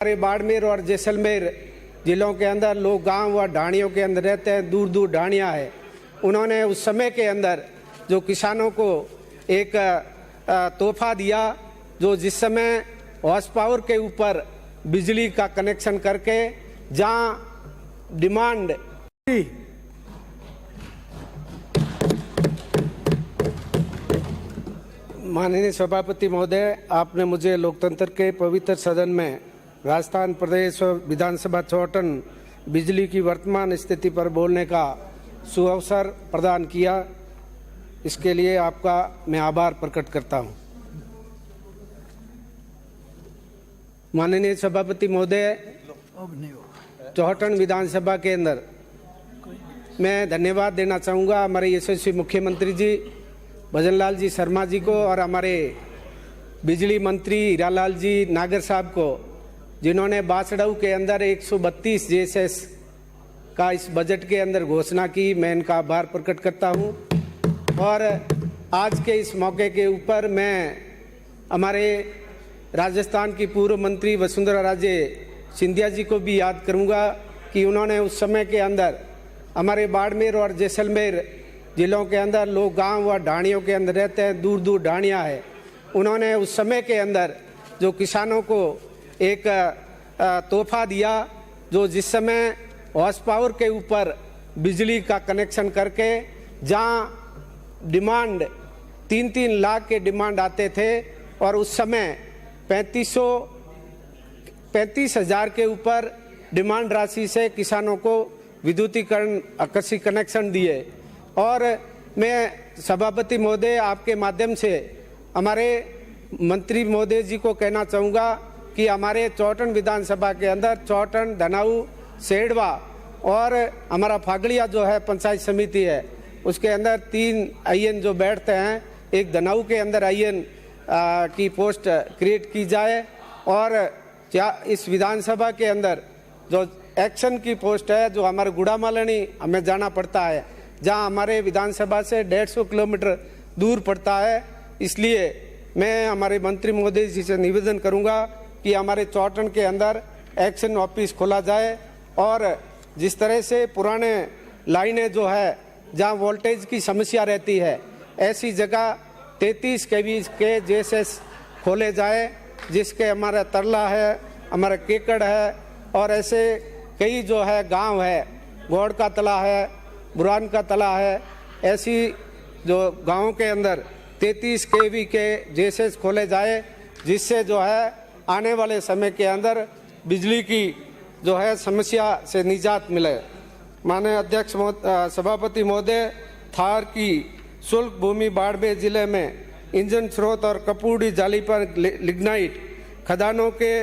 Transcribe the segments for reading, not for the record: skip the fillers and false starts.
हमारे बाड़मेर और जैसलमेर जिलों के अंदर लोग गांव व ढाणियों के अंदर रहते हैं, दूर दूर ढाणियाँ हैं। उन्होंने उस समय के अंदर जो किसानों को एक तोहफा दिया, जो जिस समय हॉर्स पावर के ऊपर बिजली का कनेक्शन करके जहां डिमांड माननीय सभापति महोदय, आपने मुझे लोकतंत्र के पवित्र सदन में राजस्थान प्रदेश विधानसभा चौहटन बिजली की वर्तमान स्थिति पर बोलने का सुअवसर प्रदान किया। इसके लिए आपका मैं आभार प्रकट करता हूं। माननीय सभापति महोदय, चौहटन विधानसभा के अंदर मैं धन्यवाद देना चाहूँगा हमारे यशस्वी मुख्यमंत्री जी भजनलाल जी शर्मा जी को और हमारे बिजली मंत्री हीरालाल जी नागर साहब को, जिन्होंने बासड़ऊ के अंदर 132 जेएसएस का इस बजट के अंदर घोषणा की। मैं इनका आभार प्रकट करता हूं। और आज के इस मौके के ऊपर मैं हमारे राजस्थान की पूर्व मंत्री वसुंधरा राजे सिंधिया जी को भी याद करूंगा कि उन्होंने उस समय के अंदर हमारे बाड़मेर और जैसलमेर जिलों के अंदर लोग गांव व ढाणियों के अंदर रहते हैं, दूर दूर ढाणियाँ हैं। उन्होंने उस समय के अंदर जो किसानों को एक तोहफा दिया, जो जिस समय हॉर्स पावर के ऊपर बिजली का कनेक्शन करके जहां डिमांड 3-3 लाख के डिमांड आते थे और उस समय 35,000 के ऊपर डिमांड राशि से किसानों को विद्युतीकरण आकर्षी कनेक्शन दिए। और मैं सभापति महोदय, आपके माध्यम से हमारे मंत्री महोदय जी को कहना चाहूँगा कि हमारे चौहटन विधानसभा के अंदर चौहटन, धनाऊ, सेड़वा और हमारा फागड़िया जो है पंचायत समिति है, उसके अंदर 3 आईएन जो बैठते हैं, एक धनाऊ के अंदर आईएन की पोस्ट क्रिएट की जाए और क्या इस विधानसभा के अंदर जो एक्शन की पोस्ट है, जो हमारे गुड़ामालनी हमें जाना पड़ता है, जहां हमारे विधानसभा से 150 किलोमीटर दूर पड़ता है। इसलिए मैं हमारे मंत्री महोदय जी से निवेदन करूंगा कि हमारे चौहटन के अंदर एक्शन ऑफिस खोला जाए और जिस तरह से पुराने लाइनें जो है जहां वोल्टेज की समस्या रहती है, ऐसी जगह 33 kV के जेएसएस खोले जाए, जिसके हमारा तरला है, हमारा केकड़ है और ऐसे कई जो है गांव है, गौड़ का तला है, बुरान का तला है, ऐसी जो गांवों के अंदर 33 kV के जेएसएस खोले जाए, जिससे जो है आने वाले समय के अंदर बिजली की जो है समस्या से निजात मिले। माननीय अध्यक्ष सभापति महोदय, थार की शुल्क भूमि बाड़मेर जिले में इंजन स्रोत और कपूड़ी जाली पर लिग्नाइट खदानों के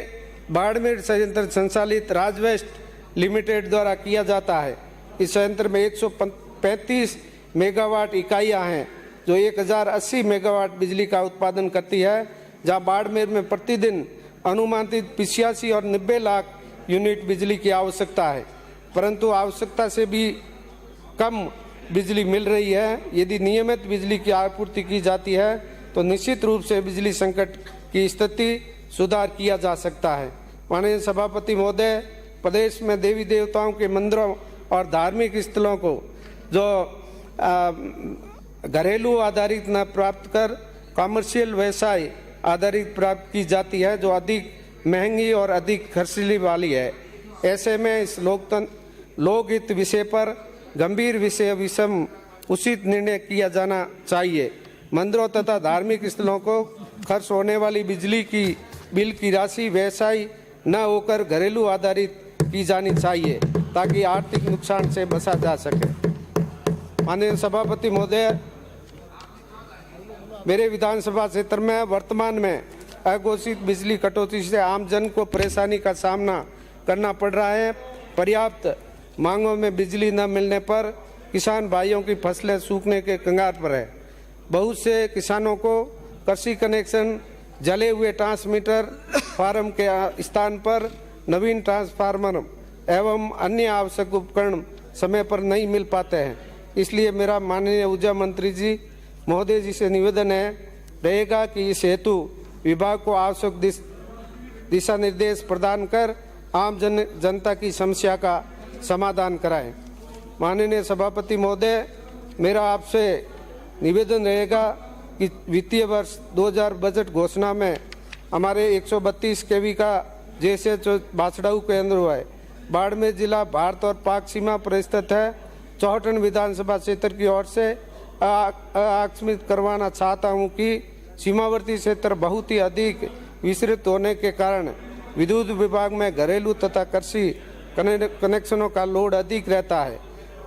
बाड़मेर संयंत्र संचालित राजवेस्ट लिमिटेड द्वारा किया जाता है। इस संयंत्र में 135 मेगावाट इकाइयां हैं, जो 1080 मेगावाट बिजली का उत्पादन करती है, जहां बाड़मेर में प्रतिदिन अनुमानित 85 और 90 लाख यूनिट बिजली की आवश्यकता है, परंतु आवश्यकता से भी कम बिजली मिल रही है। यदि नियमित बिजली की आपूर्ति की जाती है तो निश्चित रूप से बिजली संकट की स्थिति सुधार किया जा सकता है। माननीय सभापति महोदय, प्रदेश में देवी देवताओं के मंदिरों और धार्मिक स्थलों को जो घरेलू आधारित न प्राप्त कर कॉमर्शियल व्यवसाय आधारित प्राप्त की जाती है, जो अधिक महंगी और अधिक खर्चीली वाली है। ऐसे में इस लोकहित विषय पर गंभीर विषय विषम उचित निर्णय किया जाना चाहिए। मंदिरों तथा धार्मिक स्थलों को खर्च होने वाली बिजली की बिल की राशि व्यवसाय न होकर घरेलू आधारित की जानी चाहिए, ताकि आर्थिक नुकसान से बचा जा सके। माननीय सभापति महोदय, मेरे विधानसभा क्षेत्र में वर्तमान में अघोषित बिजली कटौती से आमजन को परेशानी का सामना करना पड़ रहा है। पर्याप्त मांगों में बिजली न मिलने पर किसान भाइयों की फसलें सूखने के कगार पर है। बहुत से किसानों को कृषि कनेक्शन, जले हुए ट्रांसमीटर फार्म के स्थान पर नवीन ट्रांसफार्मर एवं अन्य आवश्यक उपकरण समय पर नहीं मिल पाते हैं। इसलिए मेरा माननीय ऊर्जा मंत्री जी महोदय जी से निवेदन रहेगा कि इस हेतु विभाग को आवश्यक दिशा निर्देश प्रदान कर आम जनता की समस्या का समाधान कराएं। माननीय सभापति महोदय, मेरा आपसे निवेदन रहेगा कि वित्तीय वर्ष 2000 बजट घोषणा में हमारे 132 केवी का जैसे बाछड़ाऊ केंद्र हुआ है, बाड़मेर जिला भारत और पाक सीमा पर स्थित है। चौहटन विधानसभा क्षेत्र की ओर से आकस्मिक करवाना चाहता हूं कि सीमावर्ती क्षेत्र बहुत ही अधिक विस्तृत होने के कारण विद्युत विभाग में घरेलू तथा कृषि कनेक्शनों का लोड अधिक रहता है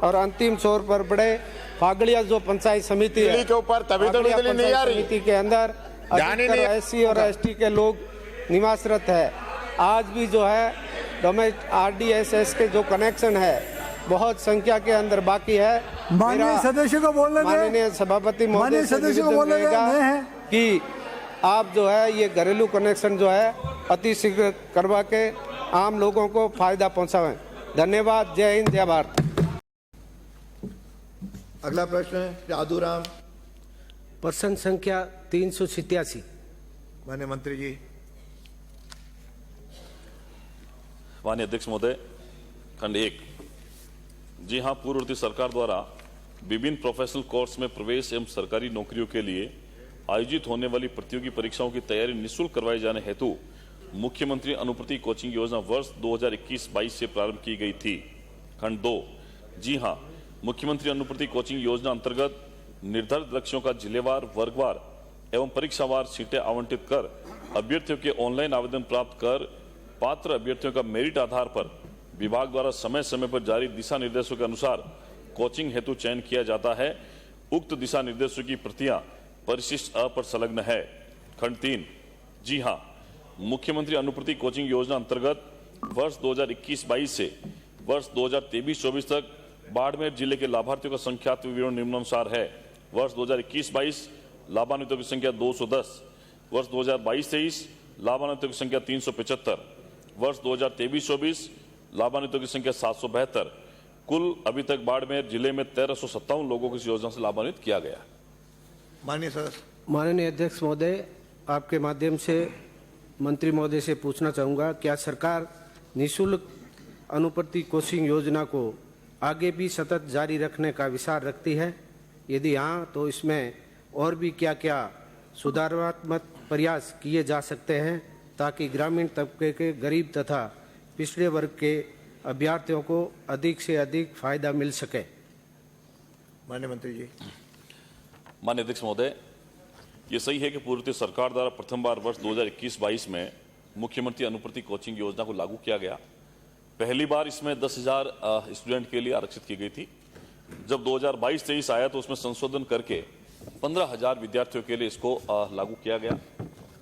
और अंतिम छोर पर बड़े फागड़िया जो पंचायत समिति है के ऊपर तभी तो बिजली नहीं आ रही। समिति के अंदर एससी और एसटी के लोग निवासरत है। आज भी जो है RDSS के जो कनेक्शन है बहुत संख्या के अंदर बाकी है। माननीय सदस्य को बोलने दें। माननीय सभापति महोदय से निवेदन रहेगा कि आप जो है ये घरेलू कनेक्शन जो है अति शीघ्र करवा के आम लोगों को फायदा पहुंचाएं। धन्यवाद। जय हिंद, जय भारत। अगला प्रश्न है जादूराम। प्रश्न संख्या 387। माननीय मंत्री जी। माननीय अध्यक्ष महोदय, खंड 1। जी हां, पूर्ववर्ती सरकार द्वारा विभिन्न प्रोफेशनल कोर्स में प्रवेश एवं सरकारी नौकरियों के लिए आयोजित होने वाली प्रतियोगी परीक्षाओं की तैयारी निःशुल्क करवाए जाने हेतु मुख्यमंत्री अनुप्रति कोचिंग योजना वर्ष 2021-22 से प्रारंभ की गई थी। खंड 2। जी हां, मुख्यमंत्री अनुप्रति कोचिंग योजना अंतर्गत निर्धारित लक्ष्यों का जिलेवार, वर्गवार एवं परीक्षावार सीटें आवंटित कर अभ्यर्थियों के ऑनलाइन आवेदन प्राप्त कर पात्र अभ्यर्थियों का मेरिट आधार पर विभाग द्वारा समय समय पर जारी दिशा निर्देशों के अनुसार कोचिंग हेतु चयन किया जाता है। उक्त दिशा निर्देशों की प्रतियां परिशिष्ट अ पर संलग्न है। खंड 3। जी हां, मुख्यमंत्री अनुप्रति कोचिंग योजना अंतर्गत वर्ष 2021-22 से वर्ष 2023-24 तक बाड़मेर जिले के लाभार्थियों का संख्यात्मक विवरण निम्नानुसार है। वर्ष 2021-22 लाभान्वितों की संख्या 210, वर्ष 2022-23 लाभान्वितों की संख्या 375, वर्ष 2023-24 लाभान्वितों की संख्या 772। कुल अभी तक बाड़मेर जिले में 1357 लोगों को इस योजना से लाभान्वित किया गया। माननीय सदस्य। माननीय अध्यक्ष महोदय, आपके माध्यम से मंत्री महोदय से पूछना चाहूँगा, क्या सरकार निःशुल्क अनुप्रति कोचिंग योजना को आगे भी सतत जारी रखने का विचार रखती है? यदि हाँ, तो इसमें और भी क्या क्या सुधारात्मक प्रयास किए जा सकते हैं ताकि ग्रामीण तबके के गरीब तथा पिछड़े वर्ग के अभ्यर्थियों को अधिक से अधिक फायदा मिल सके? माननीय मंत्री जी। माननीय अध्यक्ष महोदय, ये सही है कि पूर्व सरकार द्वारा प्रथम बार वर्ष 2021-22 में मुख्यमंत्री अनुप्रति कोचिंग योजना को लागू किया गया। पहली बार इसमें 10,000 स्टूडेंट के लिए आरक्षित की गई थी। जब 2022-23 आया तो उसमें संशोधन करके 15,000 विद्यार्थियों के लिए इसको लागू किया गया।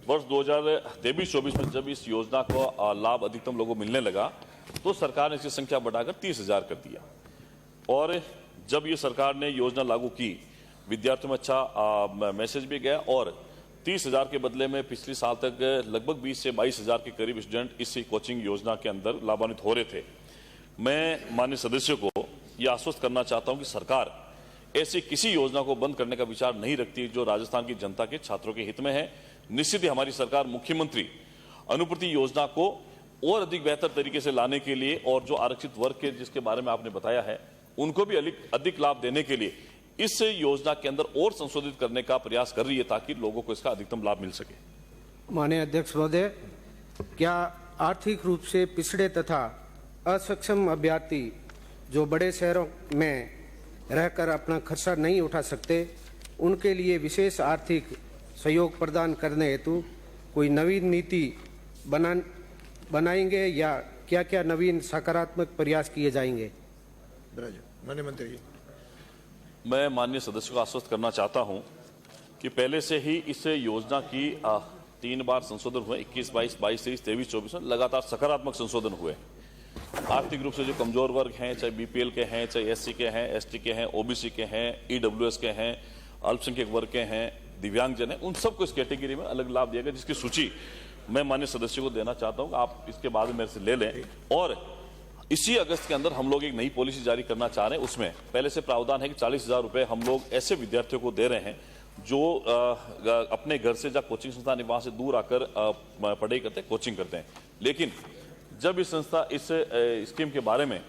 वर्ष 2023-24 में जब इस योजना को लाभ अधिकतम लोगों को मिलने लगा तो सरकार ने इसकी संख्या बढ़ाकर 30,000 कर दिया। और जब ये सरकार ने योजना लागू की, विद्यार्थियों में अच्छा मैसेज भी गया और 30,000 के बदले में पिछले साल तक लगभग 20 से 22,000 के करीब स्टूडेंट इस कोचिंग योजना के अंदर लाभान्वित हो रहे थे। मैं माननीय सदस्यों को यह आश्वस्त करना चाहता हूं कि सरकार ऐसी किसी योजना को बंद करने का विचार नहीं रखती जो राजस्थान की जनता के छात्रों के हित में है। निश्चित ही हमारी सरकार मुख्यमंत्री अनुप्रति योजना को और अधिक बेहतर तरीके से लाने के लिए और जो आरक्षित वर्ग के जिसके बारे में आपने बताया है उनको भी अधिक लाभ देने के लिए इस योजना के अंदर और संशोधित करने का प्रयास कर रही है ताकि लोगों को इसका अधिकतम लाभ मिल सके। माननीय अध्यक्ष महोदय, क्या आर्थिक रूप से पिछड़े तथा असक्षम अभ्यर्थी जो बड़े शहरों में रहकर अपना खर्चा नहीं उठा सकते उनके लिए विशेष आर्थिक सहयोग प्रदान करने हेतु कोई नवीन नीति बनाएंगे या क्या क्या नवीन सकारात्मक प्रयास किए जाएंगे? माननीय मंत्री जी। मैं माननीय सदस्य को आश्वस्त करना चाहता हूं कि पहले से ही इस योजना की 3 बार संशोधन हुए। 21-22, 22-23, 23-24 में लगातार सकारात्मक संशोधन हुए। आर्थिक रूप से जो कमजोर वर्ग हैं, चाहे बीपीएल के हैं, चाहे एससी के हैं, एसटी के हैं, ओबीसी के हैं, ईडब्ल्यूएस के हैं, अल्पसंख्यक वर्ग के हैं, दिव्यांगजन हैं, उन सबको इस कैटेगरी में अलग लाभ दिया गया जिसकी सूची मैं माननीय सदस्यों को देना चाहता हूं। आप इसके बाद में मेरे से ले लें। और इसी अगस्त के अंदर हम लोग एक नई पॉलिसी जारी करना चाह रहे हैं। उसमें पहले से प्रावधान है कि 40,000 रुपए हम लोग ऐसे विद्यार्थियों को दे रहे हैं जो अपने घर से जहाँ कोचिंग संस्थान है वहां से दूर आकर पढ़ाई करते हैं, कोचिंग करते हैं। लेकिन जब इस स्कीम के बारे में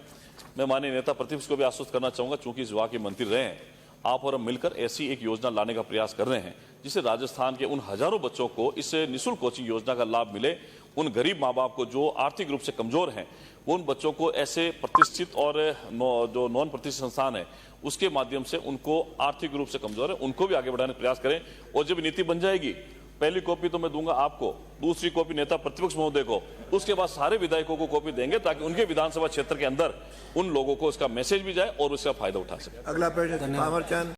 मैं माननीय नेता प्रतिपक्ष को भी आश्वस्त करना चाहूंगा, चूंकि इस विभाग के मंत्री रहे हैं, आप और हम मिलकर ऐसी एक योजना लाने का प्रयास कर रहे हैं जिससे राजस्थान के उन हजारों बच्चों को इस निःशुल्क कोचिंग योजना का लाभ मिले। उन गरीब माँ बाप को जो आर्थिक रूप से कमजोर हैं, उन बच्चों को ऐसे प्रतिष्ठित और जो नॉन प्रतिष्ठित संस्थान है उसके माध्यम से उनको आर्थिक रूप से कमजोर है उनको भी आगे बढ़ाने का प्रयास करें। और जब नीति बन जाएगी, पहली कॉपी तो मैं दूंगा आपको, दूसरी कॉपी नेता प्रतिपक्ष महोदय को, उसके बाद सारे विधायकों को कॉपी देंगे ताकि उनके विधानसभा क्षेत्र के अंदर उन लोगों को इसका मैसेज भी जाए और उसका फायदा उठा सके। अगला प्रश्न थावरचंद